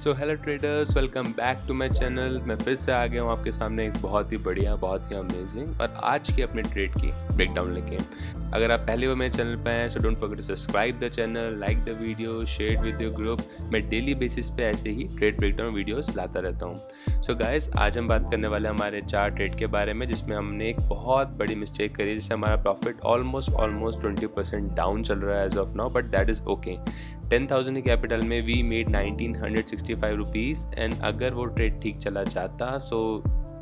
So hello traders, welcome back to my channel. मैं फिर से आ गया हूँ आपके सामने एक बहुत ही बढ़िया, बहुत ही अमेजिंग और आज की अपने ट्रेड की ब्रेकडाउन लेके। अगर आप पहली बार मेरे चैनल पे आए so don't forget to subscribe the channel, like the video, share with your group. मैं डेली बेसिस पे ऐसे ही ट्रेड ब्रेकडाउन वीडियोस लाता रहता हूँ। सो गाइस, आज हम बात करने वाले हमारे 4 ट्रेड के बारे में जिसमें हमने एक बहुत बड़ी मिस्टेक करी, जिससे हमारा प्रॉफिट ऑलमोस्ट 20% डाउन चल रहा है as of now, but that is okay. 10,000 की कैपिटल में वी मेड 1965 रुपीज़ एंड अगर वो ट्रेड ठीक चला जाता so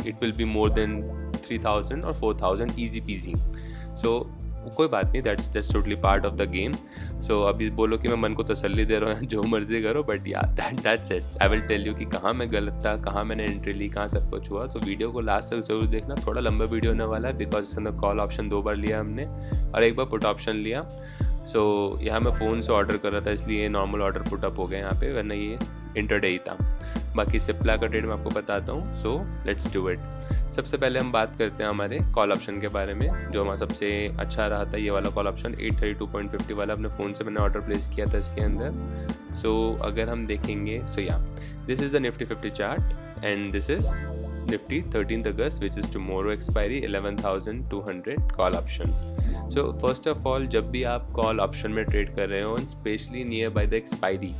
it will be more than 3,000 और 4,000 ईजी पीजी। सो कोई बात नहीं, that's totally part of the game. So अभी बोलो कि मैं मन को तसल्ली दे रहा हूँ जो मर्जी करो, बट या that's it. I will tell you कि कहाँ मैं गलत था, कहाँ मैंने एंट्री ली, कहाँ सब कुछ हुआ। तो वीडियो को लास्ट तक ज़रूर देखना। थोड़ा लंबा वीडियो होने वाला है बिकॉज इसके अंदर कॉल ऑप्शन 2 बार लिया हमने और एक बार पुट ऑप्शन लिया। सो यहाँ मैं फ़ोन से ऑर्डर कर रहा था इसलिए नॉर्मल ऑर्डर पुट अप हो गया यहाँ पे, वरना ये इंटरडे ही था। बाकी सिप्ला का ट्रेड मैं आपको बताता हूँ। So let's do it. सबसे पहले हम बात करते हैं हमारे कॉल ऑप्शन के बारे में, जो हमारा सबसे अच्छा रहा था ये वाला कॉल ऑप्शन 832.50 वाला। अपने फ़ोन से मैंने ऑर्डर प्लेस किया था इसके अंदर। सो अगर हम देखेंगे सो या this is the Nifty 50 chart and this is Nifty 13th August which is tomorrow expiry 11,200 call option. So first of all, जब भी आप कॉल ऑप्शन में ट्रेड कर रहे हो specially near by the expiry,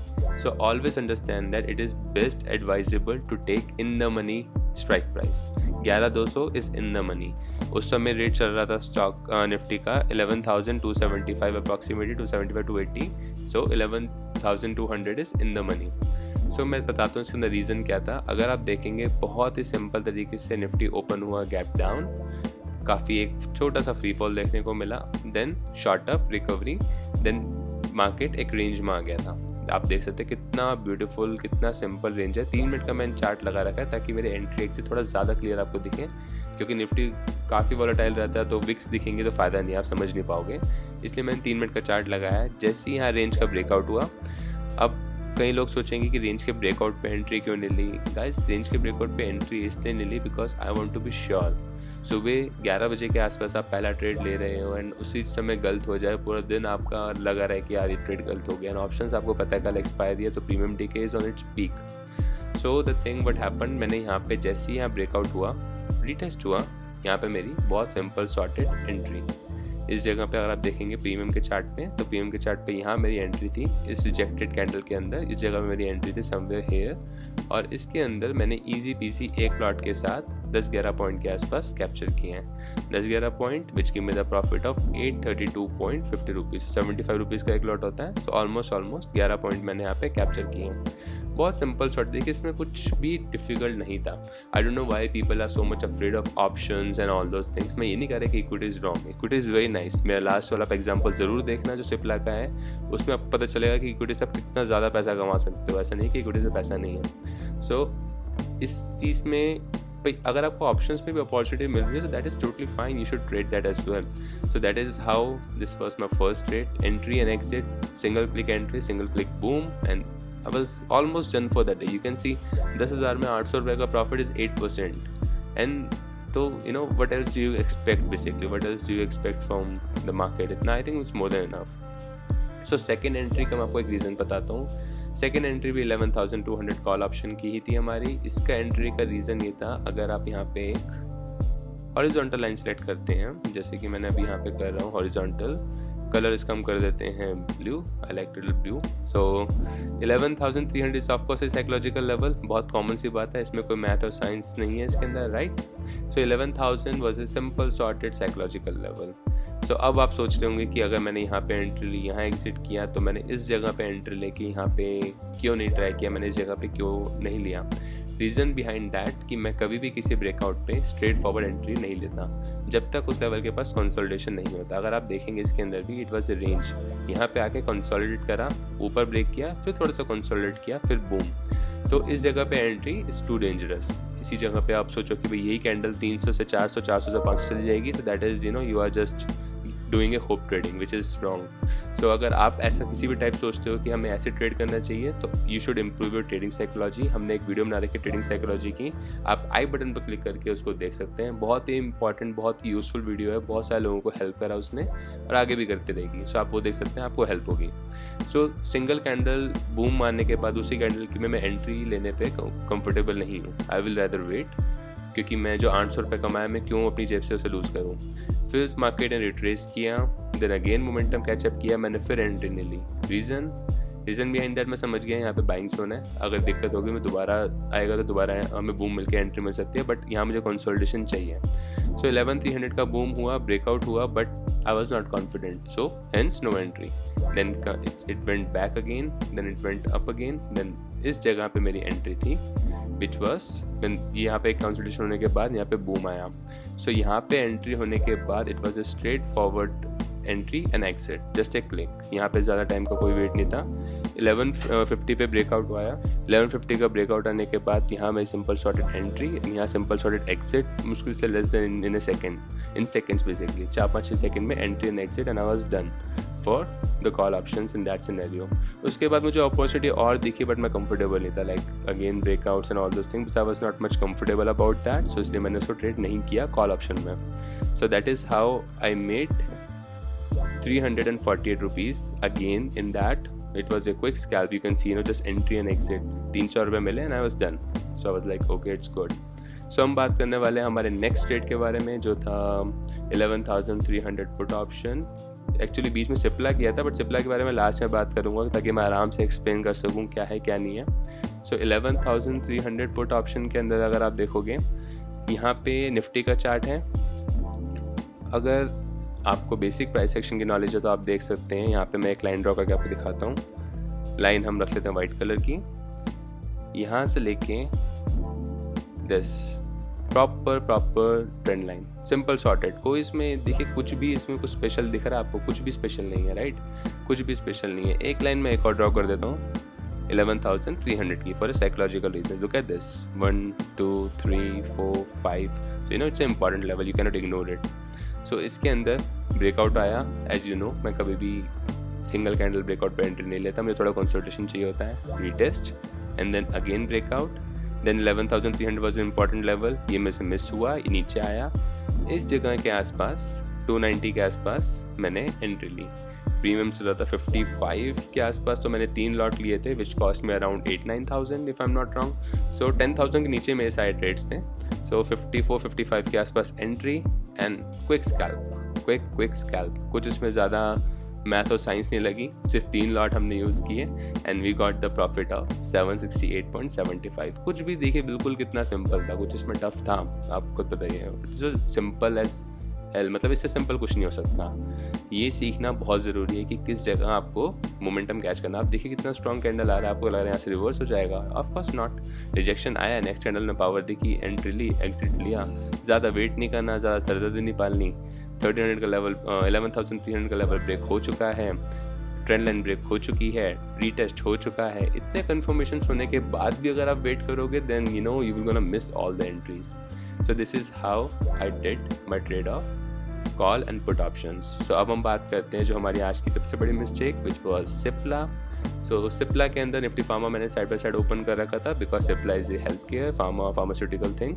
so always understand that it is best advisable to take in the money strike price। 11,200 is in the money। उस समय rate चल रहा था स्टॉक निफ्टी का 11,275 approximately 275-280। So 11,200 is in the money. So मैं बताता हूँ इसके अंदर रीज़न क्या था। अगर आप देखेंगे बहुत ही सिंपल तरीके से निफ्टी ओपन हुआ गैप डाउन, काफ़ी एक छोटा सा फ्री फॉल देखने को मिला, then short up recovery, then market एक रेंज में आ गया था। आप देख सकते हैं कितना ब्यूटीफुल, कितना सिंपल रेंज है। 3 मिनट का मैंने चार्ट लगा रखा है ताकि मेरे एंट्री एक्सिट थोड़ा ज़्यादा क्लियर आपको दिखे, क्योंकि निफ्टी काफ़ी वॉलेटाइल रहता है तो विक्स दिखेंगे तो फ़ायदा नहीं, आप समझ नहीं पाओगे। इसलिए मैंने 3 मिनट का चार्ट लगाया है। जैसे ही यहाँ रेंज का ब्रेकआउट हुआ, अब कई लोग सोचेंगे कि रेंज के ब्रेकआउट पे एंट्री क्यों नहीं ली। गाइस, रेंज के ब्रेकआउट पे एंट्री इसलिए नहीं ली because I want to be sure. सुबह 11 बजे के आसपास आप पहला ट्रेड ले रहे हो एंड उसी समय गलत हो जाए, पूरा दिन आपका लगा रहा है कि यार ये ट्रेड गलत हो गया एंड ऑप्शंस आपको पता है कल एक्सपायरी है तो premium DK is on its peak. So the thing what happened, मैंने यहाँ पे जैसे ही यहाँ ब्रेकआउट हुआ, रीटेस्ट हुआ, यहाँ पे मेरी बहुत सिंपल सॉर्टेड एंट्री। इस जगह पे अगर आप देखेंगे प्रीमियम के चार्ट पे, तो प्रीमियम के चार्ट पे यहाँ मेरी एंट्री थी इस रिजेक्टेड कैंडल के अंदर। इस जगह पे मेरी एंट्री थी समवेयर हेयर और इसके अंदर मैंने इजी पीसी एक लॉट के साथ 10-11 पॉइंट के आसपास कैप्चर किए हैं। 10-11 point which give me the profit of 832.50 rupees. 75 rupees का एक लॉट होता है। सो ऑलमोस्ट 11 पॉइंट मैंने यहाँ पे कैप्चर किए हैं। बहुत सिंपल शॉट, देखिए इसमें कुछ भी डिफिकल्ट नहीं था। I don't know why people are so much afraid of options and all those things. मैं ये नहीं कह रहा कि equity is wrong, equity is very nice. मेरा लास्ट वाला एग्जांपल ज़रूर देखना जो सिप्ला का है, उसमें आपको पता चलेगा कि इक्विटी से आप कितना ज़्यादा पैसा कमा सकते हो। ऐसा नहीं कि इक्विटी से पैसा नहीं है। सो इस चीज़ में भाई अगर आपको ऑप्शंस पे भी अपॉर्चुनिटी मिल रही है तो that is totally fine, you should trade that as well. So that is how this was my first trade, entry and exit, single click entry, single click boom and I was almost done for that day. You can see 10,000 में 800 रुपये का profit is 8%। And तो you know what else do you expect basically? What else do you expect from the market? इतना I think it's more than enough. So second entry का मैं आपको एक reason बताता हूँ। सेकेंड एंट्री भी 11,200 call option की ही थी हमारी। इसका एंट्री का रीज़न ये था, अगर आप यहाँ पे एक हॉरिजॉन्टल लाइन सेलेक्ट करते हैं, जैसे कि मैंने अभी यहाँ पे कर रहा हूँ हॉरिजॉन्टल, कलर इसका हम कर देते हैं blue, I like to blue. So 11,300 is of course psychological level, बहुत कॉमन सी बात है, इसमें कोई मैथ और साइंस नहीं है इसके अंदर, right. So 11,000 was a simple sorted psychological level. So अब आप सोच रहे होंगे कि अगर मैंने यहाँ पे एंट्री ली, यहाँ एग्जिट किया, तो मैंने इस जगह पे एंट्री लेके यहाँ पे क्यों नहीं ट्राई किया, मैंने इस जगह पे क्यों नहीं लिया। रीज़न बिहाइंड दैट कि मैं कभी भी किसी ब्रेकआउट पे स्ट्रेट फॉरवर्ड एंट्री नहीं लेता जब तक उस लेवल के पास कंसोलिडेशन नहीं होता। अगर आप देखेंगे इसके अंदर भी इट वाज ए रेंज, यहाँ पे आके कंसोलिडेट करा, ऊपर ब्रेक किया, फिर थोड़ा सा कंसोलिडेट किया, फिर बूम। तो इस जगह पे एंट्री इज़ टू डेंजरस। इसी जगह पे आप सोचो कि भाई यही कैंडल 300 से 400, 400 से 500 चली जाएगी, तो that is you are just doing a hope trading which is wrong. So अगर आप ऐसा किसी भी टाइप सोचते हो कि हमें ऐसे ट्रेड करना चाहिए तो you should improve your trading psychology. हमने एक वीडियो बना रखी है ट्रेडिंग साइकोलॉजी की, आप आई बटन पर क्लिक करके उसको देख सकते हैं। बहुत ही इंपॉर्टेंट, बहुत ही यूजफुल वीडियो है, बहुत सारे लोगों को हेल्प करा उसने और आगे भी करते रहेगी। सो आप वो देख सकते हैं, आपको हेल्प होगी। सो सिंगल कैंडल बूम मारने के बाद उसी कैंडल की मैं एंट्री लेने पे कंफर्टेबल नहीं हूँ। आई विल रैदर वेट, क्योंकि मैं जो 800 रुपये कमाया मैं क्यों अपनी जेब से उसे लूज़ करूँ। फिर उस मार्केट ने रिट्रेस किया, देन अगेन मोमेंटम कैचअप किया, मैंने फिर एंट्री नहीं ली। रीज़न बिहाइंड दैट मैं समझ गया यहाँ पे बाइंग जोन है, अगर दिक्कत होगी मैं दोबारा आएगा तो दोबारा हमें बूम मिलकर एंट्री मिल सकती है, बट यहाँ मुझे कंसोलिडेशन चाहिए। सो 11,300 का बूम हुआ, ब्रेकआउट हुआ, but I was not confident, so hence no entry. Then it went back again, then it went up again, then इस जगह पे मेरी एंट्री थी विच वॉज देन यहाँ पे एक कंसोलिडेशन होने के बाद यहाँ पे बूम आया। सो यहाँ पे एंट्री होने के बाद it was a straight forward entry and exit, just a click. यहाँ पे ज़्यादा टाइम का कोई वेट नहीं था। 1150 पे ब्रेकआउट आया, 1150 का ब्रेकआउट आने के बाद यहाँ मैं सिंपल शॉर्टेड एंट्री, यहाँ सिंपल शॉर्टेड एक्सिट, मुश्किल से less than in a second, in seconds basically 4-5-6 second में entry and exit, and I was done for the call options in that scenario. उसके बाद मुझे अपॉर्चुनिटी और दिखी, बट मैं कंफर्टेबल नहीं था, like again breakouts and all those things, I was not much comfortable about that, so इसलिए मैंने उसको ट्रेड नहीं किया कॉल ऑप्शन में। So that is how I made 348 rupees again in that. It was a quick scalp, you can see, just entry and exit, 300 रुपये मिले and I was done. So I was like okay, it's good. So हम बात करने वाले हैं हमारे next trade के बारे में, जो था 11,300 पुट ऑप्शन। एक्चुअली बीच में सिप्ला किया था, बट सिप्ला के बारे में लास्ट में बात करूँगा ताकि मैं आराम से एक्सप्लेन कर सकूँ क्या है क्या नहीं है। सो 11,300 पुट ऑप्शन के अंदर अगर आप देखोगे, यहाँ पे निफ्टी का चार्ट है। अगर आपको बेसिक प्राइस एक्शन की नॉलेज है तो आप देख सकते हैं, यहाँ पे मैं एक लाइन ड्रॉ करके आपको दिखाता हूँ। लाइन हम रख लेते हैं वाइट कलर की, यहाँ से लेके this proper trend line, simple shorted. कोई इसमें देखिए कुछ भी इसमें कुछ स्पेशल दिख रहा है आपको? कुछ भी स्पेशल नहीं है, राइट? कुछ भी स्पेशल नहीं है। एक लाइन में एक और ड्रॉ कर देता हूँ 11,300 की, for a psychological reason. Look at this, 1 2 3 4 5, so it's an important level, you can not ignore it. So इसके अंदर ब्रेकआउट आया, एज यू नो मैं कभी भी सिंगल कैंडल ब्रेकआउट पे एंट्री नहीं लेता, मुझे थोड़ा कंसल्टेशन चाहिए होता है। Retest and then again breakout, then 11,300 was an important level, ये मेरे से मिस हुआ, ये नीचे आया। इस जगह के आसपास 290 के आसपास मैंने एंट्री ली। प्रीमियम चल रहा था 55 के आसपास, तो मैंने 3 लॉट लिए थे विच कॉस्ट में around 8-9,000 if I am not wrong. So 10,000 के नीचे मेरे सारे ट्रेड्स थे। सो 54-55 के आसपास एंट्री एंड क्विक स्कैल्प। कुछ इसमें ज़्यादा मैथ और साइंस नहीं लगी, सिर्फ 3 लॉट हमने यूज़ किए and we got the profit of 768.75। कुछ भी देखिए बिल्कुल कितना सिंपल था, कुछ इसमें टफ था, आप खुद बताइए। जो सिंपल एज हेल, मतलब इससे सिंपल कुछ नहीं हो सकता। ये सीखना बहुत ज़रूरी है कि किस जगह आपको मोमेंटम कैच करना। आप देखिए कितना स्ट्रॉन्ग कैंडल आ रहा है, आपको लग रहा है यहाँ से रिवर्स हो जाएगा, ऑफ कोर्स नॉट। रिजेक्शन आया, नेक्स्ट कैंडल में पावर देखी, एंट्री ली, एग्जिट लिया। ज़्यादा वेट नहीं करना, ज़्यादा सरदर्दी नहीं पालनी। 1300 का लेवल, 11,300 का लेवल ब्रेक हो चुका है, ट्रेंड लाइन ब्रेक हो चुकी है, रीटेस्ट हो चुका है। इतने कन्फर्मेशन होने के बाद भी अगर आप वेट करोगे then you will gonna miss all the entries. So this is how I did my trade of call and put options. So अब हम बात करते हैं जो हमारी आज की सबसे बड़ी mistake which was Cipla. So Cipla के अंदर निफ्टी फार्मा मैंने साइड बाय साइड ओपन कर रखा था because Cipla is a healthcare pharmaceutical thing.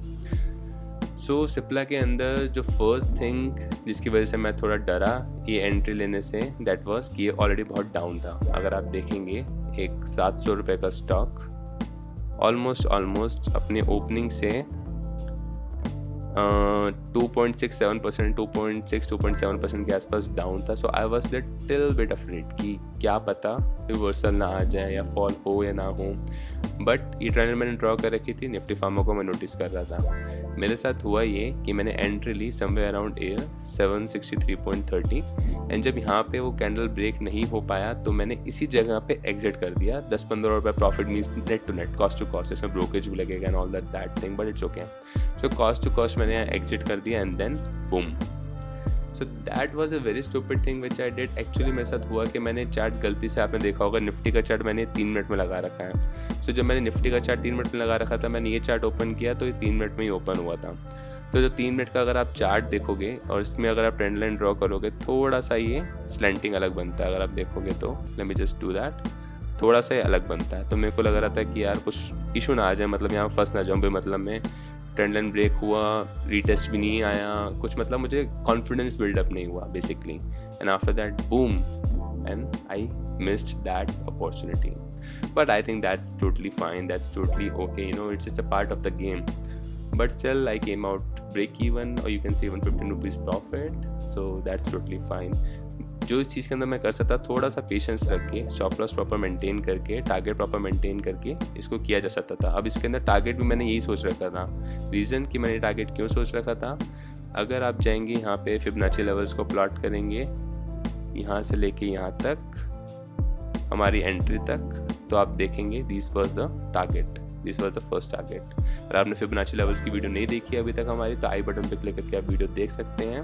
So Cipla के अंदर जो फर्स्ट थिंग जिसकी वजह से मैं थोड़ा डरा ये एंट्री लेने से, that was कि ये ऑलरेडी बहुत डाउन था। अगर आप देखेंगे एक 700 रुपये का स्टॉक ऑलमोस्ट अपने ओपनिंग से 2.67%, 2.7% के आसपास डाउन था। So I was little bit afraid कि क्या पता रिवर्सल ना आ जाए या फॉल हो या ना हो। बट ये ट्रेंड मैंने ड्रॉ कर रखी थी, निफ्टी फार्मा को मैं नोटिस कर रहा था। मेरे साथ हुआ ये कि मैंने एंट्री ली समवेयर अराउंड 763.30 एंड जब यहाँ पे वो कैंडल ब्रेक नहीं हो पाया तो मैंने इसी जगह पे एग्जिट कर दिया। 10-15 रुपये profit means net to net, cost to cost, इसमें ब्रोकेज भी लगेगा and all that thing, but it's okay. So cost to cost मैंने एग्जिट कर दिया and then boom. So that was a very stupid thing which I did. Actually मेरे साथ हुआ कि मैंने चार्ट गलती से, आपने देखा होगा निफ्टी का चार्ट मैंने 3 मिनट में लगा रखा है। सो जब मैंने निफ्टी का चार्ट 3 मिनट में लगा रखा था, मैंने ये चार्ट ओपन किया तो ये 3 मिनट में ही ओपन हुआ था। तो जो 3 मिनट का अगर आप चार्ट देखोगे और इसमें अगर आप ट्रेंड लाइन ड्रॉ करोगे, थोड़ा सा ये स्लैंटिंग अलग बनता है। अगर आप देखोगे तो let me just do that, थोड़ा सा अलग बनता है। तो मेरे को लग रहा था कि यार कुछ इशू ना आ जाए, मतलब यहाँ फंस ना जाऊँ, मतलब मैं ट्रेंड लाइन ब्रेक हुआ, रीटेस्ट भी नहीं आया कुछ, मतलब मुझे कॉन्फिडेंस बिल्डअप नहीं हुआ basically, and after that boom and I missed that opportunity. But I think that's totally fine, that's totally okay, it's just a part of the game. But still I came out break even, or you can say 115 rupees profit, so that's totally fine. जो इस चीज़ के अंदर मैं कर सकता, थोड़ा सा patience रख के, स्टॉप लॉस प्रॉपर मेंटेन करके, टारगेट प्रॉपर मेंटेन करके इसको किया जा सकता था. अब इसके अंदर टारगेट भी मैंने यही सोच रखा था. रीज़न कि मैंने टारगेट क्यों सोच रखा था, अगर आप जाएंगे यहाँ पे फिबोनाची लेवल्स को प्लॉट करेंगे यहाँ से लेके यहाँ तक हमारी एंट्री तक, तो आप देखेंगे this was the target, this was the first target. अगर आपने फिबोनाची लेवल्स की वीडियो नहीं देखी अभी तक हमारी, तो आई बटन पे क्लिक करके आप वीडियो देख सकते हैं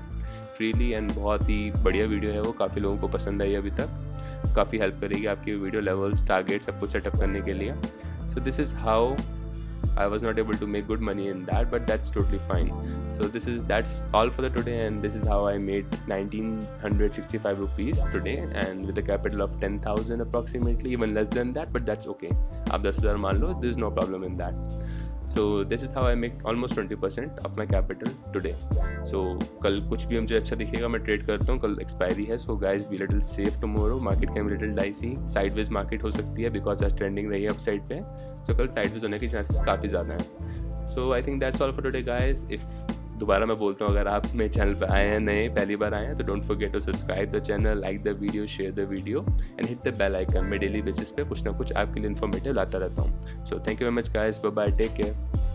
फ्रीली, एंड बहुत ही बढ़िया वीडियो है वो, काफ़ी लोगों को पसंद आई अभी तक, काफ़ी हेल्प करेगी आपकी वीडियो लेवल्स, टारगेट सब कुछ सेटअप करने के लिए. So this is how I was not able to make good money in that, but that's totally fine. So that's all for the today, and this is how I made 1965 rupees today, and with a capital of 10,000 approximately, even less than that, but that's okay. आप 10,000 मान लो, there is no problem in that. So this is how I make almost 20% of my capital today. So कल कुछ भी मुझे अच्छा दिखेगा मैं trade करता हूँ, कल एक्सपायरी है, so guys be little safe tomorrow. Market can be little dicey, sideways market हो सकती है बिकॉज आज ट्रेंडिंग रही है अप साइड पे, so कल साइडवेज होने के चांसेस काफ़ी ज़्यादा हैं. So I think that's all for today guys. दोबारा मैं बोलता हूँ, अगर आप मेरे चैनल पर आए हैं नए, पहली बार आए हैं, तो don't forget to subscribe the channel, like the video, share the video and hit the bell icon. मैं डेली बेसिस पे कुछ ना कुछ आपके लिए इन्फॉर्मेटिव लाता रहता हूँ. So thank you very much guys, bye bye, take care.